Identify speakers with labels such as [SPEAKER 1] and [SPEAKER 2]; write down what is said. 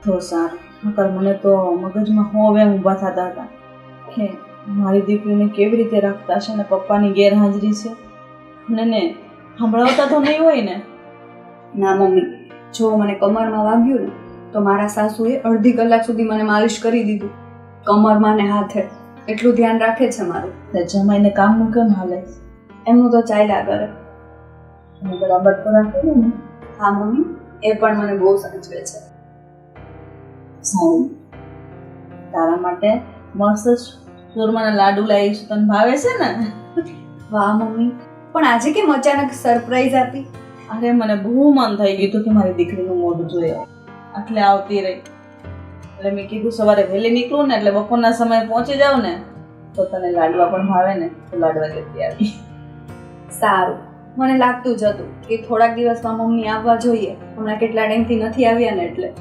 [SPEAKER 1] તો સારું, નકર મને તો મગજમાં હોવે ઊભા થતા હતા કે મારી દીકરીને કેવી રીતે રાખતા છે ને પપ્પાની ગેરહાજરી છે ને સંભળાવતા તો નહીં હોય ને.
[SPEAKER 2] ના મમ્મી, જો મને કમરમાં વાગ્યું ને તો મારા સાસુએ અડધી કલાક સુધી મને માલિશ કરી દીધું, કમરમાં ને હાથે. એટલું ધ્યાન રાખે છે મારું.
[SPEAKER 1] જમાઈને કામનું કેમ હાલે?
[SPEAKER 2] એમનું તો ચાલ્યા કરે.
[SPEAKER 1] અને બરાબર તો રાખે ને?
[SPEAKER 2] હા મમ્મી, એ પણ મને બહુ સાચવે છે.
[SPEAKER 1] સારું, તારા માટે મસ્ત ચૂરમાના લાડુ લાવીશ, તને ભાવે છે ને?
[SPEAKER 2] વાહ મમ્મી, પણ આજે કેમ અચાનક સરપ્રાઈઝ આપી?
[SPEAKER 1] અરે મને બહુ મન થઈ ગયું હતું કે મારી દીકરીનું મોઢું જોઈએ, એટલે આવતી રહી. એટલે મેં કીધું સવારે વહેલી નીકળું ને એટલે બપોરના સમયે પહોંચી જાઉં ને તો તને લાડવા પણ ભાવે ને તો લાડવા લેતી આવી.
[SPEAKER 2] સારું, મને લાગતું જ હતું કે થોડાક દિવસમાં મમ્મી આવવા જોઈએ, હમણાં કેટલા ટાઈમથી નથી આવ્યા ને એટલે.